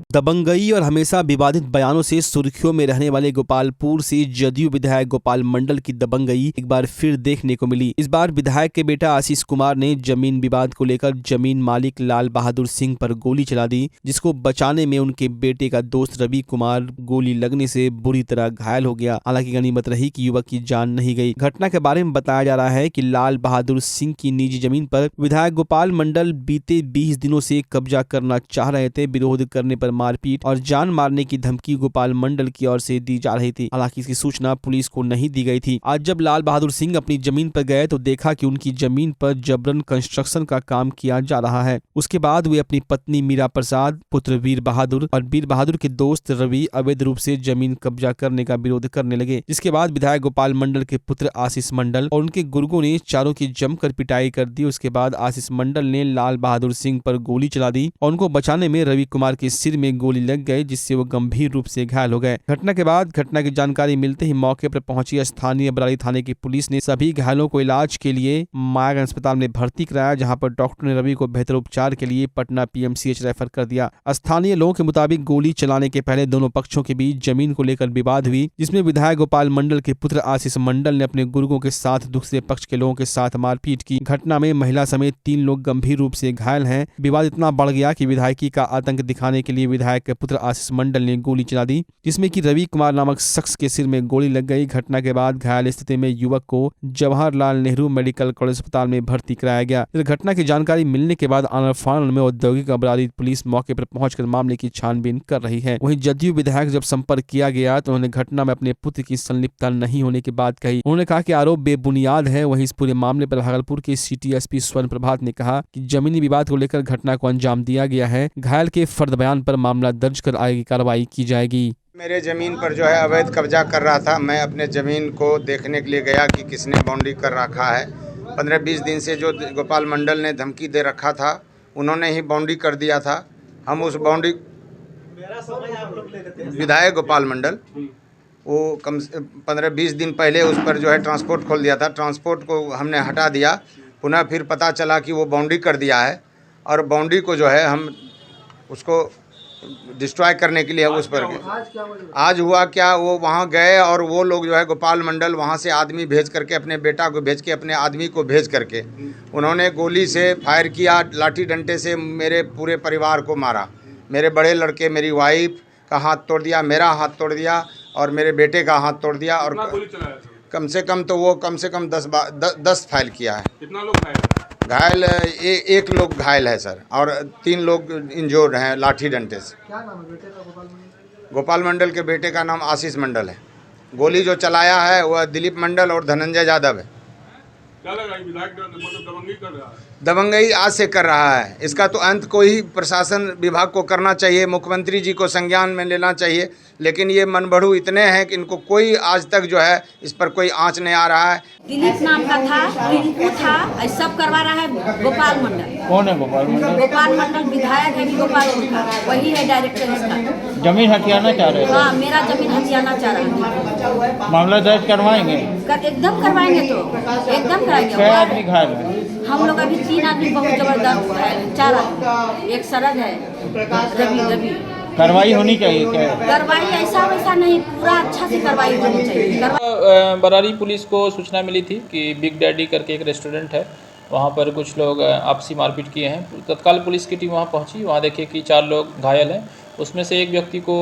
दबंगई और हमेशा विवादित बयानों से सुर्खियों में रहने वाले गोपालपुर से जदयू विधायक गोपाल मंडल की दबंगई एक बार फिर देखने को मिली। इस बार विधायक के बेटा आशीष कुमार ने जमीन विवाद को लेकर जमीन मालिक लाल बहादुर सिंह पर गोली चला दी, जिसको बचाने में उनके बेटे का दोस्त रवि कुमार गोली लगने से बुरी तरह घायल हो गया। हालांकि गनीमत रही कि युवक की जान नहीं गई। घटना के बारे में बताया जा रहा है कि लाल बहादुर सिंह की निजी जमीन पर विधायक गोपाल मंडल बीते 20 दिनों से कब्जा करना चाह रहे थे। विरोध करने पर मारपीट और जान मारने की धमकी गोपाल मंडल की ओर से दी जा रही थी। हालांकि इसकी सूचना पुलिस को नहीं दी गई थी। आज जब लाल बहादुर सिंह अपनी जमीन पर गए तो देखा कि उनकी जमीन पर जबरन कंस्ट्रक्शन का काम किया जा रहा है। उसके बाद वे अपनी पत्नी मीरा प्रसाद, पुत्र वीर बहादुर और वीर बहादुर के दोस्त रवि अवैध रूप से जमीन कब्जा करने का विरोध करने लगे, जिसके बाद विधायक गोपाल मंडल के पुत्र आशीष मंडल और उनके गुर्गों ने चारों की जमकर पिटाई कर दी। उसके बाद आशीष मंडल ने लाल बहादुर सिंह पर गोली चला दी और उनको बचाने में रवि कुमार के सिर में गोली लग गई, जिससे वो गंभीर रूप से घायल हो गए। घटना के बाद घटना की जानकारी मिलते ही मौके पर पहुंची स्थानीय बरारी थाने की पुलिस ने सभी घायलों को इलाज के लिए मायागंज अस्पताल में भर्ती कराया, जहां पर डॉक्टर ने रवि को बेहतर उपचार के लिए पटना पीएमसीएच रेफर कर दिया। स्थानीय लोगों के मुताबिक गोली चलाने के पहले दोनों पक्षों के बीच जमीन को लेकर विवाद हुई, जिसमें विधायक गोपाल मंडल के पुत्र आशीष मंडल ने अपने गुर्गों के साथ दूसरे पक्ष के लोगों के साथ मारपीट की। घटना में महिला समेत 3 लोग गंभीर रूप से घायल हैं। विवाद इतना बढ़ गया कि विधायकी का आतंक दिखाने के लिए विधायक के पुत्र आशीष मंडल ने गोली चला दी, जिसमें कि रवि कुमार नामक शख्स के सिर में गोली लग गई। घटना के बाद घायल स्थिति में युवक को जवाहरलाल नेहरू मेडिकल कॉलेज अस्पताल में भर्ती कराया गया। इस घटना की जानकारी मिलने के बाद आनर फानर में औद्योगिक अपराधी पुलिस मौके पर पहुंचकर मामले की छानबीन कर रही है। वहीं जदयू विधायक जब संपर्क किया गया तो उन्होंने घटना में अपने पुत्र की संलिप्तता नहीं होने की बात कही। उन्होंने कहा कि आरोप बेबुनियाद है। वहीं इस पूरे मामले पर भागलपुर के सिटी एसपी स्वर्ण प्रभात ने कहा कि जमीनी विवाद को लेकर घटना को अंजाम दिया गया है। घायल के फर्द बयान पर मामला दर्ज कर आगे की कार्रवाई की जाएगी। मेरे ज़मीन पर जो है अवैध कब्जा कर रहा था। मैं अपने ज़मीन को देखने के लिए गया कि किसने बाउंड्री कर रखा है। 15-20 दिन से जो गोपाल मंडल ने धमकी दे रखा था, उन्होंने ही बाउंड्री कर दिया था। हम उस बाउंड्री विधायक गोपाल मंडल वो कम से 15-20 दिन पहले उस पर जो है ट्रांसपोर्ट खोल दिया था। ट्रांसपोर्ट को हमने हटा दिया, पुनः फिर पता चला कि वो बाउंड्री कर दिया है और बाउंड्री को जो है हम उसको डिस्ट्रॉय करने के लिए उस पर आज हुआ क्या, वो वहाँ गए और वो लोग जो है गोपाल मंडल वहाँ से आदमी भेज करके, अपने बेटा को भेज के, अपने आदमी को भेज करके उन्होंने गोली से फायर किया, लाठी डंडे से मेरे पूरे परिवार को मारा। मेरे बड़े लड़के, मेरी वाइफ का हाथ तोड़ दिया, मेरा हाथ तोड़ दिया और मेरे बेटे का हाथ तोड़ दिया। और कम से कम तो वो कम से कम 10 फाइल किया है। कितना लोग घायल? एक लोग घायल है सर, और 3 लोग इंजोर्ड हैं लाठी डंडे से। क्या नाम है बेटे का? गोपाल मंडल के बेटे का नाम आशीष मंडल है। गोली जो चलाया है वह दिलीप मंडल और धनंजय यादव है। क्या लगा विधायक दबंगई कर रहा है? दबंगई आज से कर रहा है। इसका तो अंत कोई प्रशासन विभाग को करना चाहिए, मुख्यमंत्री जी को संज्ञान में लेना चाहिए। लेकिन ये मनबड़ू इतने हैं कि इनको कोई आज तक जो है इस पर कोई आंच नहीं आ रहा है। दिलीप नाम का था, रिंकू था, सब करवा रहा है गोपाल मंडल। कौन है गोपाल मंडल? गोपाल मंडल विधायक है, गोपालपुर का, वही है डायरेक्टर इसका। जमीन हथियाना चाह रहे हैं? हाँ, मेरा जमीन हथियाना चाह रहा है। मामला दर्ज करवाएंगे? एकदम करवाएंगे, तो एकदम कराएंगे। क्या आदमी घायल है? हम लोग अभी 3 आदमी बहुत जबरदस्त घायल, 4 आदमी, एक सरद है रवि। कार्रवाई होनी चाहिए क्या? कार्रवाई ऐसा वैसा नहीं, पूरा अच्छा से कार्रवाई होनी चाहिए। बरारी पुलिस को सूचना मिली थी कि बिग डैडी करके एक रेस्टोरेंट है, वहाँ पर कुछ लोग आपसी मारपीट किए हैं। तत्काल पुलिस की टीम वहाँ पहुँची, वहाँ देखे कि 4 लोग घायल हैं। उसमें से एक व्यक्ति को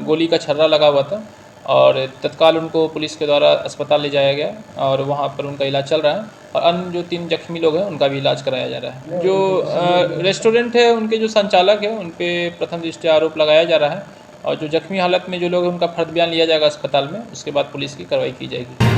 गोली का छर्रा लगा हुआ था और तत्काल उनको पुलिस के द्वारा अस्पताल ले जाया गया और वहाँ पर उनका इलाज चल रहा है। और अन्य जो 3 जख्मी लोग हैं उनका भी इलाज कराया जा रहा है। जो रेस्टोरेंट है उनके जो संचालक है उन पे प्रथम दृष्टया आरोप लगाया जा रहा है और जो जख्मी हालत में जो लोग हैं उनका फर्द बयान लिया जाएगा अस्पताल में। उसके बाद पुलिस की कार्रवाई की जाएगी।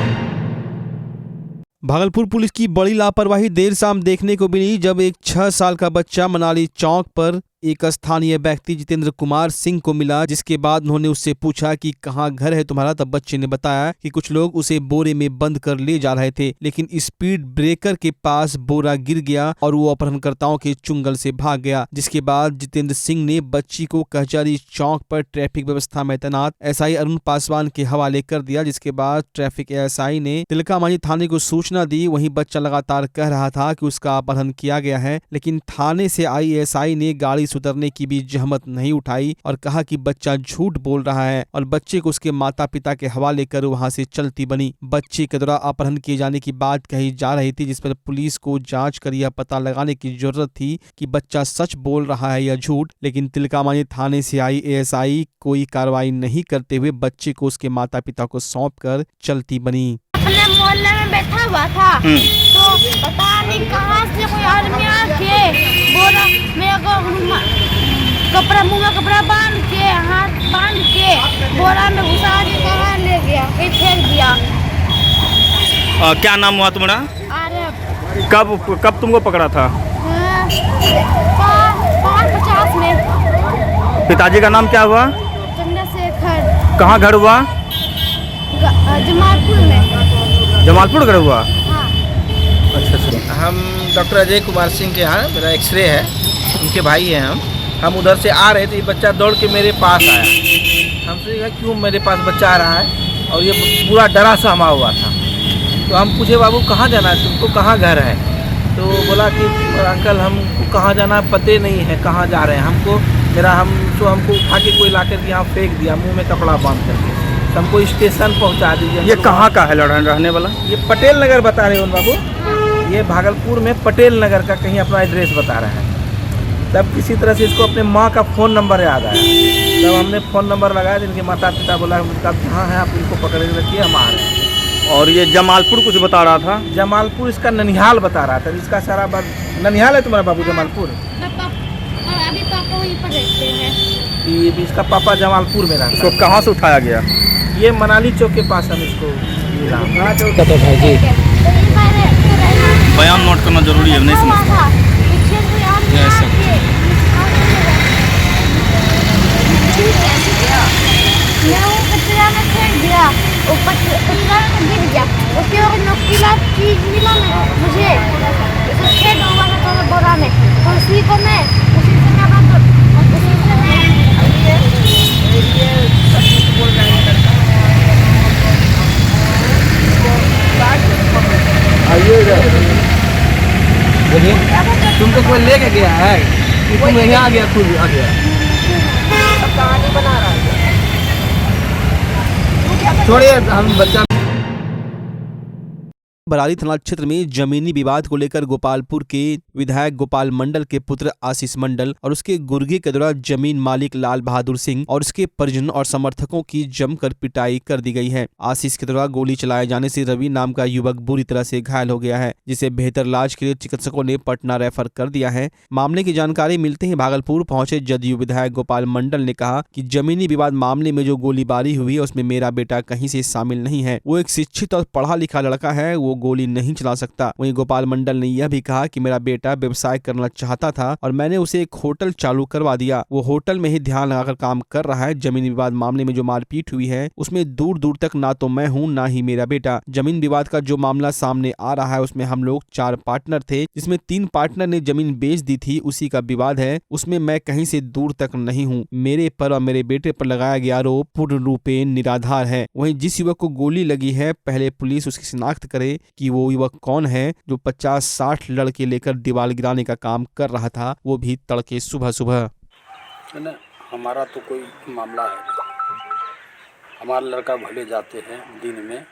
भागलपुर पुलिस की बड़ी लापरवाही देर शाम देखने को मिली, जब एक 6 साल का बच्चा मनाली चौक पर एक स्थानीय व्यक्ति जितेंद्र कुमार सिंह को मिला, जिसके बाद उन्होंने उससे पूछा कि कहाँ घर है तुम्हारा। तब बच्चे ने बताया कि कुछ लोग उसे बोरे में बंद कर ले जा रहे थे, लेकिन स्पीड ब्रेकर के पास बोरा गिर गया और वो अपहरणकर्ताओं के चुंगल से भाग गया। जिसके बाद जितेंद्र सिंह ने बच्ची को कचहरी चौक पर ट्रैफिक व्यवस्था में तैनात एसआई अरुण पासवान के हवाले कर दिया। जिसके बाद ट्रैफिक एएसआई ने तिलकामांझी थाने को सूचना दी। वहीं बच्चा लगातार कह रहा था कि उसका अपहरण किया गया है, लेकिन थाने से आई एएसआई ने गाड़ी पुलिस उतरने की भी जहमत नहीं उठाई और कहा कि बच्चा झूठ बोल रहा है और बच्चे को उसके माता पिता के हवाले कर वहां से चलती बनी। बच्चे के द्वारा अपहरण किए जाने की बात कही जा रही थी, जिस पर पुलिस को जांच कर यह पता लगाने की जरूरत थी कि बच्चा सच बोल रहा है या झूठ, लेकिन तिलकामांझी थाने से आई एएसआई कोई कार्रवाई नहीं करते हुए बच्चे को उसके माता पिता को सौंपकर चलती बनी। अपने मोहल्ले में बैठा हुआ था तो पता नहीं कहां से कोई आदमी आके बोला मेरे को कपड़ा मुंह में कपड़ा बांध के हाथ बांध के बोरा में घुसा के कहाँ ले गया, कहीं फेंक दिया। क्या नाम हुआ तुम्हारा? अरे कब तुमको पकड़ा था? 5:50 में। पिताजी का नाम क्या हुआ? चंद्रशेखर। कहाँ घर हुआ? जमालपुर में। जमालपुर घर हुआ? हाँ। अच्छा। हम डॉक्टर अजय कुमार सिंह के यहाँ, मेरा एक्सरे है, उनके भाई हैं हम उधर से आ रहे थे, ये बच्चा दौड़ के मेरे पास आया। हमसे कहा क्यों मेरे पास बच्चा आ रहा है, और ये पूरा डरा सहमा हुआ था। तो हम पूछे बाबू कहाँ जाना है तुमको, कहाँ घर है? तो बोला कि अंकल हमको कहाँ जाना पते नहीं है, कहाँ जा रहे हैं हमको, हमको उठा के कोई ला कर यहाँ फेंक दिया मुँह में कपड़ा बांध करके, तो हमको स्टेशन पहुँचा दीजिए। ये कहाँ का है रहने वाला? ये पटेल नगर बता रहे हो बाबू, ये भागलपुर में पटेल नगर का कहीं अपना एड्रेस बता रहे हैं। तब किसी तरह से इसको अपने माँ का फ़ोन नंबर याद आया, तब हमने फ़ोन नंबर लगाया, इनके माता पिता बोला कहाँ है आप इनको पकड़ के रखिए, हम आ रहे हैं। और ये जमालपुर कुछ बता रहा था? जमालपुर इसका ननिहाल बता रहा था, इसका सारा बात ननिहाल है तुम्हारा बाबू जमालपुर? अभी पापा वहीं पर रहते हैं। ये भी इसका पापा जमालपुर में रहता इसको कहाँ से उठाया गया? ये मनाली चौक के पास हम इसको बयान नोट करना जरूरी है, नहीं समझता? मैं वो कचरा में फेंक दिया, वो कचरा में गिर गया, उसके बाद नोकीला चीज मिला मुझे, उसे छेद हुआ था तो बोरा में, तो उसी से मैं तुमको कोई लेके गया है कि तुम यहाँ आ गया, खुद आ गया? कहानी बना रहा है, छोड़िए हम बच्चा। बरारी थाना क्षेत्र में जमीनी विवाद को लेकर गोपालपुर के विधायक गोपाल मंडल के पुत्र आशीष मंडल और उसके गुर्गे के द्वारा जमीन मालिक लाल बहादुर सिंह और उसके परिजनों और समर्थकों की जमकर पिटाई कर दी गई है। आशीष के द्वारा गोली चलाए जाने से रवि नाम का युवक बुरी तरह से घायल हो गया है, जिसे बेहतर इलाज के लिए चिकित्सकों ने पटना रेफर कर दिया है। मामले की जानकारी मिलते ही भागलपुर पहुंचे जदयू विधायक गोपाल मंडल ने कहा कि जमीनी विवाद मामले में जो गोलीबारी हुई है उसमें मेरा बेटा कहीं से शामिल नहीं है। वो एक शिक्षित और पढ़ा लिखा लड़का है, वो गोली नहीं चला सकता। वहीं गोपाल मंडल ने यह भी कहा कि मेरा बेटा व्यवसाय करना चाहता था और मैंने उसे एक होटल चालू करवा दिया, वो होटल में ही ध्यान लगाकर काम कर रहा है। जमीन विवाद मामले में जो मारपीट हुई है उसमें दूर दूर तक ना तो मैं हूँ ना ही मेरा बेटा। जमीन विवाद का जो मामला सामने आ रहा है उसमें हम लोग 4 पार्टनर थे, जिसमें 3 पार्टनर ने जमीन बेच दी थी, उसी का विवाद है, उसमें मैं कहीं से दूर तक नहीं हूँ। मेरे पर और मेरे बेटे पर लगाया गया आरोप पूर्ण रूपेण निराधार है। वहीं जिस युवक को गोली लगी है पहले पुलिस उसकी शिनाख्त करे कि वो युवक कौन है जो 50-60 लड़के लेकर दीवार गिराने का काम कर रहा था, वो भी तड़के सुबह सुबह। हमारा तो कोई मामला है नहीं, हमारा लड़का भले जाते हैं दिन में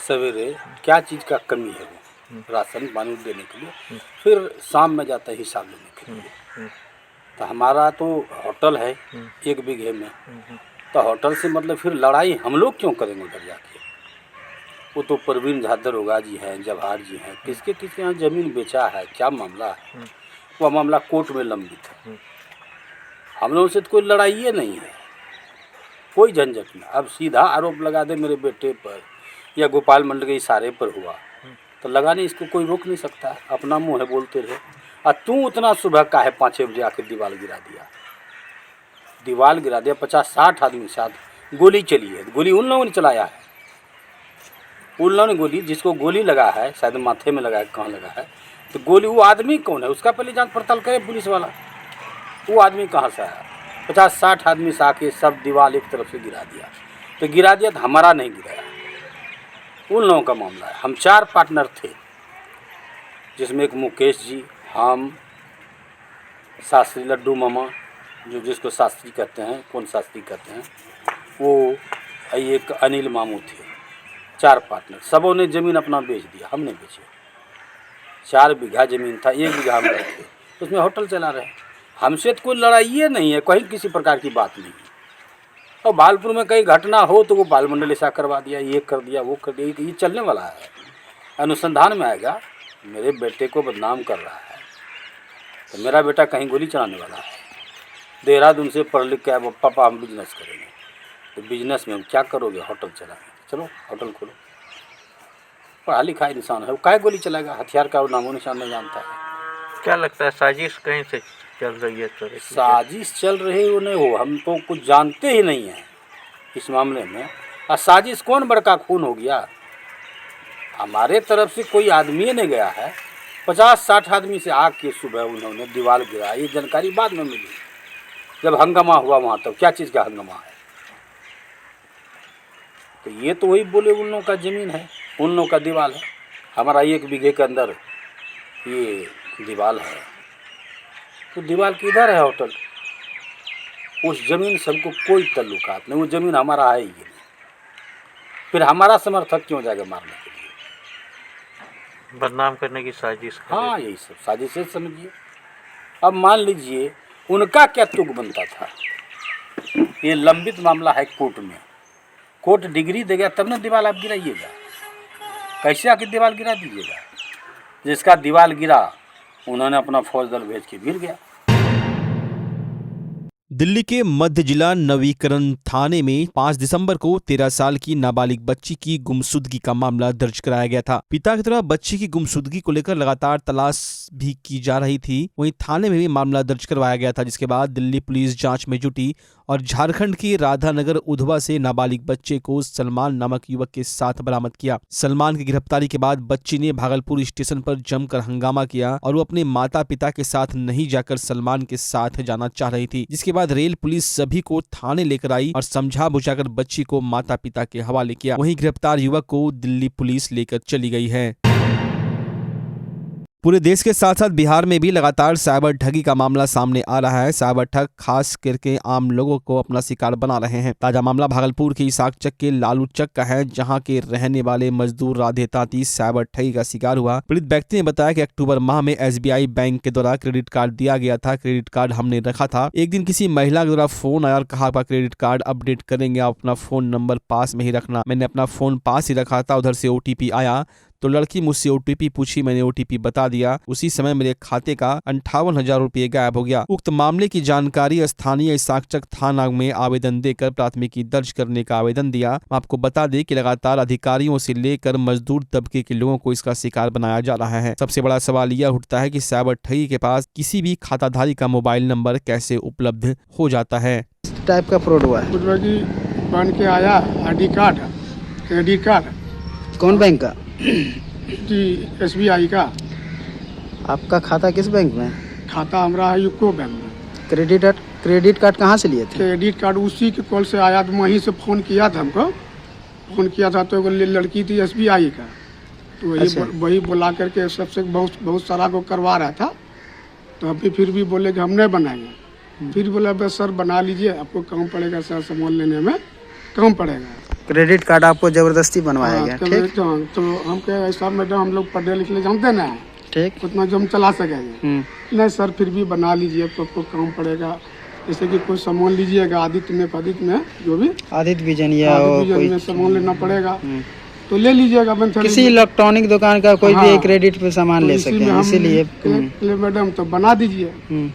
सवेरे, क्या चीज़ का कमी है वो राशन पानी देने के लिए, फिर शाम में जाता है हिसाब लेने के लिए। तो हमारा तो होटल है 1 बीघे में, तो होटल से मतलब फिर लड़ाई हम लोग क्यों करेंगे उधर जाके? वो तो परवीन झा दरोगा जी हैं, जवाहर जी हैं, किसके यहाँ ज़मीन बेचा है, क्या मामला है, वह मामला कोर्ट में लंबित है। हम लोगों से तो कोई लड़ाई ही नहीं है, कोई झंझट नहीं। अब सीधा आरोप लगा दे मेरे बेटे पर या गोपाल मंडल के इशारे पर हुआ तो लगाने इसको कोई रोक नहीं सकता है, अपना मुँह है बोलते रहे। और तू उतना सुबह का है 5-6 बजे आकर दीवार गिरा दिया, 50-60 आदमी के साथ गोली चली है। गोली उन लोगों ने चलाया है, उन लोगों ने गोली, जिसको गोली लगा है शायद माथे में लगा है, कहाँ लगा है, तो गोली वो आदमी कौन है उसका पहले जांच पड़ताल करे पुलिस वाला, वो आदमी कहाँ से आया। 50-60 आदमी से आके सब दीवार एक तरफ से गिरा दिया, तो गिरा दिया तो हमारा नहीं गिराया, उन लोगों का मामला है। हम 4 पार्टनर थे, जिसमें एक मुकेश जी, हम शास्त्री लड्डू मामा, जो जिसको शास्त्री कहते हैं, कौन शास्त्री कहते हैं, वो एक अनिल मामू थे, 4 पार्टनर। सबों ने ज़मीन अपना बेच दिया, हमने बेचे। 4 बीघा ज़मीन था, 1 बीघा हम रखे, उसमें होटल चला रहे। हमसे तो कोई लड़ाई नहीं है, कहीं किसी प्रकार की बात नहीं है। और भालपुर में कहीं घटना हो तो वो बाल मंडल ऐसा करवा दिया, ये कर दिया, वो कर दिया, ये चलने वाला है। अनुसंधान में आएगा, मेरे बेटे को बदनाम कर रहा है तो मेरा बेटा कहीं गोली चलाने वाला है। देहरादून से पढ़ लिख के आए, पापा हम बिजनेस करेंगे। तो बिजनेस में हम क्या करोगे? होटल चलाएंगे। चलो होटल खोलो। पढ़ा लिखा इंसान है, वो काहे गोली चलाएगा? हथियार का वो नामो निशान नहीं जानता है। क्या लगता है साजिश कहीं से चल रही है? साजिश चल रही हो नहीं हो, हम तो कुछ जानते ही नहीं हैं इस मामले में। और साजिश कौन बड़का खून हो गया? हमारे तरफ से कोई आदमी नहीं गया है। 50-60 आदमी से आग के सुबह उन्होंने दीवार गिरा। ये जानकारी बाद में मिली जब हंगामा हुआ वहाँ। तब क्या चीज़ का हंगामा है? तो ये तो वही बोले उन लोगों का ज़मीन है, उन लोगों का दीवार है। हमारा 1 बीघे के अंदर ये दीवार है, तो दीवार किधर है होटल? उस ज़मीन से हमको कोई ताल्लुकात नहीं, वो ज़मीन हमारा है ही नहीं। फिर हमारा समर्थक क्यों जाएगा मारने के लिए? बदनाम करने की साजिश। हाँ, यही सब साजिश है समझिए। अब मान लीजिए उनका क्या तुक बनता था? ये लंबित मामला है कोर्ट में, कोर्ट डिग्री देगा तब ना दीवार आप गिराइएगा। कैसे आके दीवार गिरा दीजिएगा? जिसका दीवार गिरा उन्होंने अपना फौज दल भेज के गिर गया। दिल्ली के मध्य जिला नवीकरण थाने में 5 दिसंबर को 13 साल की नाबालिग बच्ची की गुमशुदगी का मामला दर्ज कराया गया था। पिता की तरफ बच्ची की गुमशुदगी को लेकर लगातार तलाश भी की जा रही थी। वहीं थाने में भी मामला दर्ज करवाया गया था, जिसके बाद दिल्ली पुलिस जांच में जुटी और झारखंड के राधानगर उधवा से नाबालिग बच्चे को सलमान नामक युवक के साथ बरामद किया। सलमान की गिरफ्तारी के बाद बच्ची ने भागलपुर स्टेशन पर जमकर हंगामा किया और वो अपने माता पिता के साथ नहीं जाकर सलमान के साथ जाना चाह रही थी, जिसके बाद रेल पुलिस सभी को थाने लेकर आई और समझा बुझाकर बच्ची को माता पिता के हवाले किया। वहीं गिरफ्तार युवक को दिल्ली पुलिस लेकर चली गई है। पूरे देश के साथ साथ बिहार में भी लगातार साइबर ठगी का मामला सामने आ रहा है। साइबर ठग खास करके आम लोगों को अपना शिकार बना रहे हैं। ताजा मामला भागलपुर के इसाकचक के लालू चक का है, जहां के रहने वाले मजदूर राधे तांती साइबर ठगी का शिकार हुआ। पीड़ित व्यक्ति ने बताया कि अक्टूबर माह में SBI बैंक के द्वारा क्रेडिट कार्ड दिया गया था। क्रेडिट कार्ड हमने रखा था। एक दिन किसी महिला के द्वारा फोन आया और कहा आपका क्रेडिट कार्ड अपडेट करेंगे, आप अपना फोन नंबर पास में ही रखना। मैंने अपना फोन पास ही रखा था। उधर से OTP आया तो लड़की मुझसे OTP पूछी, मैंने OTP बता दिया। उसी समय मेरे खाते का 58,000 रुपये गायब हो गया। उक्त मामले की जानकारी स्थानीय इसाकचक थाना में आवेदन देकर प्राथमिकी दर्ज करने का आवेदन दिया। आपको बता दें कि लगातार अधिकारियों से लेकर मजदूर तबके के लोगों को इसका शिकार बनाया जा रहा है। सबसे बड़ा सवाल यह उठता है कि साइबर ठगी के पास किसी भी खाताधारी का मोबाइल नंबर कैसे उपलब्ध हो जाता है। इस टाइप का फ्रॉड हुआ है। बन के आया ID कार्ड, क्रेडिट कार्ड। कौन बैंक का? जी SBI का। आपका खाता किस बैंक में? खाता हमारा है यूको बैंक में। क्रेडिट कार्ड कहाँ से लिए थे? क्रेडिट कार्ड उसी के कॉल से आया, तो वहीं से फ़ोन किया था हमको। फ़ोन किया था तो लड़की थी SBI का, तो वही बुला करके सबसे बहुत सारा को करवा रहा था। तो अभी फिर भी बोले कि हम नहीं बनाएंगे। फिर बोला बस सर बना लीजिए, आपको कम पड़ेगा सर, सामान लेने में कम पड़ेगा। क्रेडिट कार्ड आपको जबरदस्ती बनवाया गया? ठीक। तो हम कहे ऐसा मैडम हम लोग पढ़े लिखले जानते ना, ठीक, उतना जो हम चला सकेंगे। नहीं सर फिर भी बना लीजिए, आपको कम पड़ेगा। जैसे कि कोई सामान लीजिएगा आदित्य में जो भी आदित्य विजन या में सामान लेना पड़ेगा तो ले लीजिएगा। किसी इलेक्ट्रॉनिक दुकान का कोई भी क्रेडिट पे सामान ले सके, इसीलिए मैडम तो बना दीजिए।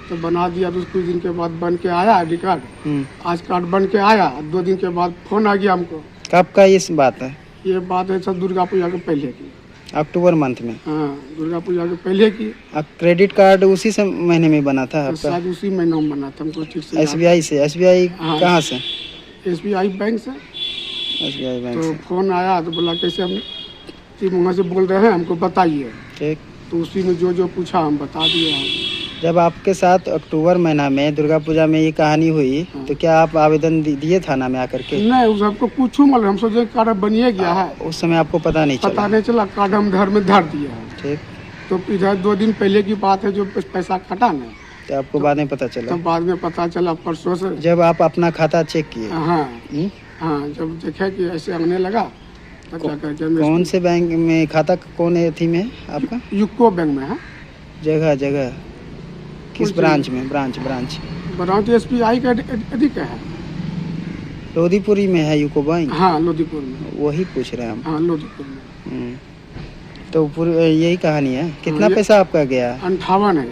तो बना दिया। तो कुछ दिन के बाद बन के आया ID कार्ड। आज कार्ड बन के आया, 2 दिन के बाद फोन आ गया हमको। कब का ये बात है? ये बात है सर दुर्गा पूजा के पहले की, अक्टूबर मंथ में। हाँ, दुर्गा पूजा के पहले की। अब क्रेडिट कार्ड उसी से महीने में बना था आपका? शायद उसी महीने में बना था, हमको ठीक से। SBI से? SBI कहाँ से? SBI बैंक से। SBI बैंक तो फोन आया तो बोला कैसे हम वहाँ से बोल रहे हैं, हमको बताइए। ठीक। तो उसी में जो पूछा हम बता दिए। जब आपके साथ अक्टूबर महीना में दुर्गा पूजा में ये कहानी हुई तो क्या आप आवेदन दिए थाना में आकर के? नहीं, उस हमको कुछ मतलब हम सोचे कार्ड बनिए गया है। उस समय आपको पता नहीं चला? कार्ड हम घर में धर दिया है। ठीक। तो इधर 2 दिन पहले की बात है, जो पैसा कटा ना तो आपको बाद में पता चला? तब बाद में पता चला परसों से। जब आप अपना खाता चेक किए? हाँ हाँ, जब देखा कि ऐसे आने लगा तब जा करके कौन से बैंक में खाता, कौन एथी में आपका? यूको बैंक में है। जगह किस ब्रांच में? ब्रांच SBI का अधिक है। लोधीपुरी में है यूको बैंक? हाँ, लोधीपुर में। वही पूछ रहे हैं हम। हाँ, लोधीपुर में। तो पूरी यही कहानी है। कितना पैसा आपका गया? 58,000।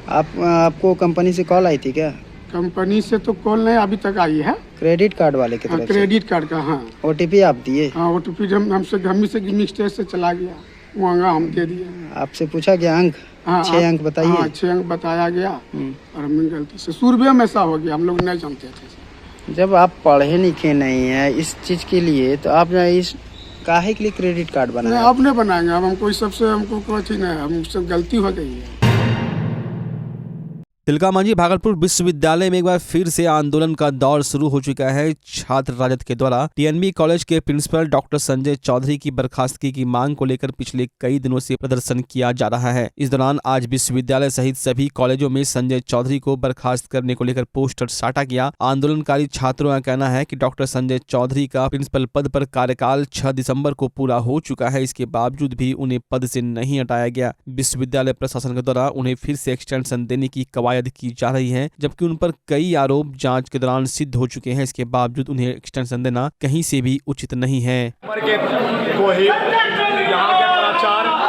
आपको कंपनी से कॉल आई थी क्या? कंपनी से तो कॉल नहीं अभी तक आई है। क्रेडिट कार्ड वाले की तरफ? क्रेडिट कार्ड का। हाँ, OTP आप दिए? हाँ, OTP हम से मिस्टेक से चला गया, मांगा, हम दे दिए। आपसे पूछा गया अंक? हाँ, 6 अंक बताइए। हाँ, 6 अंक बताया गया और हमें गलती से सूरबे में ऐसा हो गया, हम लोग नहीं जानते थे। जब आप पढ़े लिखे नहीं है इस चीज के लिए, तो आप इस काहे के लिए क्रेडिट कार्ड बनाए? आप नहीं बनाएंगे, अब हमको इस सबसे हमको कोई नहीं, हमसे गलती हो गई है। तिलकामांझी भागलपुर विश्वविद्यालय में एक बार फिर से आंदोलन का दौर शुरू हो चुका है। छात्र राजद के द्वारा TNB कॉलेज के प्रिंसिपल डॉक्टर संजय चौधरी की बर्खास्तगी की मांग को लेकर पिछले कई दिनों से प्रदर्शन किया जा रहा है। इस दौरान आज विश्वविद्यालय सहित सभी कॉलेजों में संजय चौधरी को बर्खास्त करने को लेकर पोस्टर साटा गया। आंदोलनकारी छात्रों का कहना है कि डॉक्टर संजय चौधरी का प्रिंसिपल पद पर कार्यकाल 6 दिसंबर को पूरा हो चुका है, इसके बावजूद भी उन्हें पद से नहीं हटाया गया। विश्वविद्यालय प्रशासन के द्वारा उन्हें फिर से एक्सटेंशन देने की कवायद की जा रही है, जबकि उन पर कई आरोप जांच के दौरान सिद्ध हो चुके हैं। इसके बावजूद उन्हें एक्सटेंशन देना कहीं से भी उचित नहीं है। यहाँ के प्राचार्य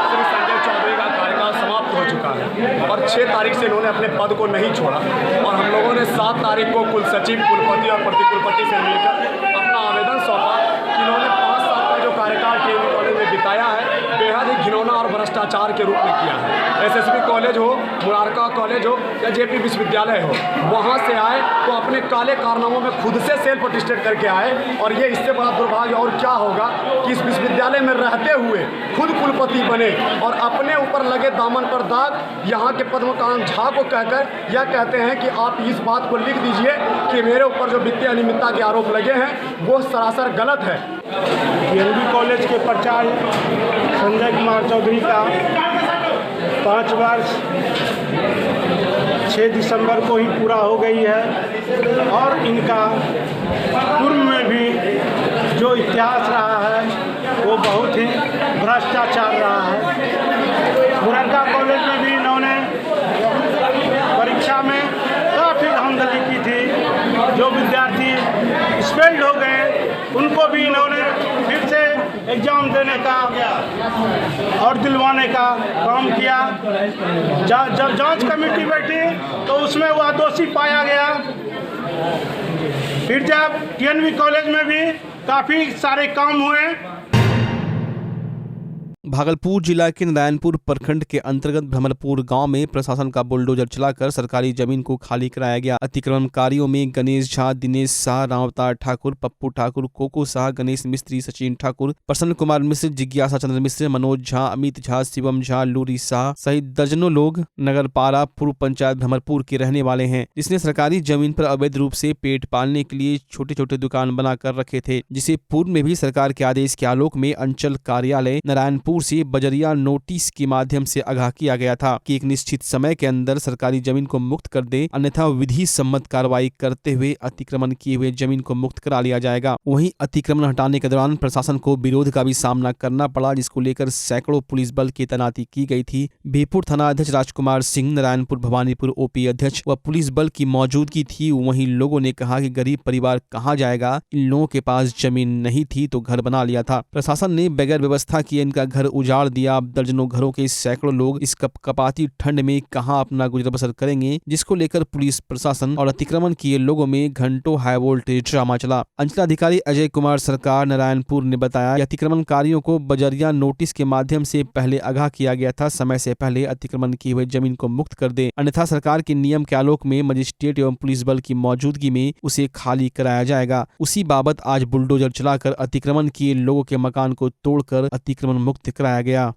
श्री संजय चौधरी का कार्यकाल समाप्त हो चुका है और 6 तारीख से इन्होंने अपने पद को नहीं छोड़ा और हम लोगों ने 7 तारीख को कुल सचिव, कुलपति और प्रतिकुलपति से मिलकर अपना आवेदन सौंपा कि इन्होंने 5 साल का जो कार्यकाल TNB कॉलेज में बिताया है बेहद ही घिनौना और भ्रष्टाचार के रूप में किया है। SSB कॉलेज हो, मुरारका कॉलेज हो या JP विश्वविद्यालय हो, वहाँ से आए तो अपने काले कारनामों में खुद से सेल्फ अटेस्टेड करके आए। और ये इससे बड़ा दुर्भाग्य और क्या होगा कि इस विश्वविद्यालय में रहते हुए खुद कुलपति बने और अपने ऊपर लगे दामन पर दाग यहाँ के पद्मकांत झा को कहकर यह कहते हैं कि आप इस बात को लिख दीजिए कि मेरे ऊपर जो वित्तीय अनियमितता के आरोप लगे हैं वो सरासर गलत है। TNB कॉलेज के प्राचार्य संजय कुमार चौधरी का 5 वर्ष 6 दिसंबर को ही पूरा हो गई है और इनका पूर्व में भी जो इतिहास रहा है वो बहुत ही भ्रष्टाचार रहा है। मुरारका कॉलेज में भी इन्होंने परीक्षा में काफ़ी धांधली की थी। जो विद्यार्थी एक्सपेल्ड हो गए उनको भी इन्होंने फिर से एग्ज़ाम देने का और दिलवाने का काम किया। जब जांच कमेटी बैठी तो उसमें वह दोषी पाया गया। फिर जब TNB कॉलेज में भी काफ़ी सारे काम हुए। भागलपुर जिला के नारायणपुर प्रखंड के अंतर्गत भ्रमरपुर गांव में प्रशासन का बुलडोजर चलाकर सरकारी जमीन को खाली कराया गया। अतिक्रमणकारियों में गणेश झा, दिनेश शाह, रामअवतार ठाकुर, पप्पू ठाकुर, कोको शाह, गणेश मिस्त्री, सचिन ठाकुर, प्रसन्न कुमार मिश्र, जिज्ञासा चंद्र मिश्र, मनोज झा, अमित झा, शिवम झा, लूरी शाह सहित दर्जनों लोग नगरपारा पूर्व पंचायत भ्रमरपुर के रहने वाले हैं, जिसने सरकारी जमीन पर अवैध रूप से पेट पालने के लिए छोटे छोटे दुकान बनाकर रखे थे, जिसे पूर्व में भी सरकार के आदेश के आलोक में अंचल कार्यालय नारायणपुर से बजरिया नोटिस के माध्यम से आगाह किया गया था कि एक निश्चित समय के अंदर सरकारी जमीन को मुक्त कर दे, अन्यथा विधि सम्मत कार्रवाई करते हुए अतिक्रमण किए हुए जमीन को मुक्त करा लिया जाएगा। वहीं अतिक्रमण हटाने के दौरान प्रशासन को विरोध का भी सामना करना पड़ा, जिसको लेकर सैकड़ों पुलिस बल की तैनाती की गई थी। बीरपुर थाना अध्यक्ष राजकुमार सिंह, नारायणपुर भवानीपुर OP अध्यक्ष व पुलिस बल की मौजूदगी थी। वहीं लोगों ने कहा कि गरीब परिवार कहाँ जाएगा, इन लोगों के पास जमीन नहीं थी तो घर बना लिया था। प्रशासन ने बगैर व्यवस्था किए इनका घर उजाड़ दिया। अब दर्जनों घरों के सैकड़ों लोग इस कपकपाती ठंड में कहां अपना गुजर बसर करेंगे, जिसको लेकर पुलिस प्रशासन और अतिक्रमण किए लोगों में घंटों हाई वोल्टेज ड्रामा चला। अंचलाधिकारी अजय कुमार सरकार नारायणपुर ने बताया कि अतिक्रमणकारियों को बजरिया नोटिस के माध्यम से पहले आगाह किया गया था, समय से पहले अतिक्रमण किए हुए जमीन को मुक्त कर दे, अन्यथा सरकार के नियम के आलोक में मजिस्ट्रेट एवं पुलिस बल की मौजूदगी में उसे खाली कराया जाएगा। उसी बाबत आज बुलडोजर चलाकर अतिक्रमण किए लोगों के मकान को तोड़कर अतिक्रमण मुक्त कराया गया।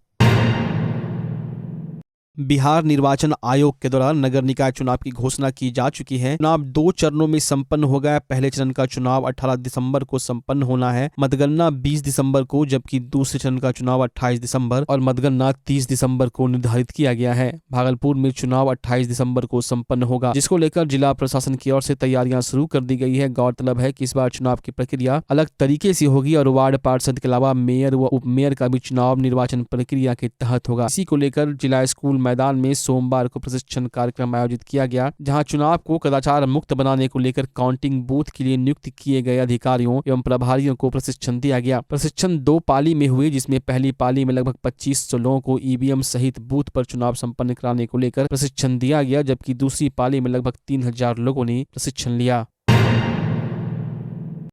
बिहार निर्वाचन आयोग के द्वारा नगर निकाय चुनाव की घोषणा की जा चुकी है। चुनाव 2 चरणों में संपन्न होगा। पहले चरण का चुनाव 18 दिसंबर को संपन्न होना है, मतगणना 20 दिसंबर को, जबकि दूसरे चरण का चुनाव 28 दिसंबर और मतगणना 30 दिसंबर को निर्धारित किया गया है। भागलपुर में चुनाव 28 दिसंबर को संपन्न होगा, जिसको लेकर जिला प्रशासन की ओर से तैयारियां शुरू कर दी गई है। गौरतलब है कि इस बार चुनाव की प्रक्रिया अलग तरीके से होगी और वार्ड पार्षद के अलावा मेयर व उप मेयर का भी चुनाव निर्वाचन प्रक्रिया के तहत होगा। इसी को लेकर जिला स्कूल मैदान में सोमवार को प्रशिक्षण कार्यक्रम आयोजित किया गया, जहां चुनाव को कदाचार मुक्त बनाने को लेकर काउंटिंग बूथ के लिए नियुक्त किए गए अधिकारियों एवं प्रभारियों को प्रशिक्षण दिया गया। प्रशिक्षण 2 पाली में हुए, जिसमें पहली पाली में लगभग 2500 लोगों को ईवीएम सहित बूथ पर चुनाव संपन्न कराने को लेकर प्रशिक्षण दिया गया, जबकि दूसरी पाली में लगभग 3000 लोगों ने प्रशिक्षण लिया।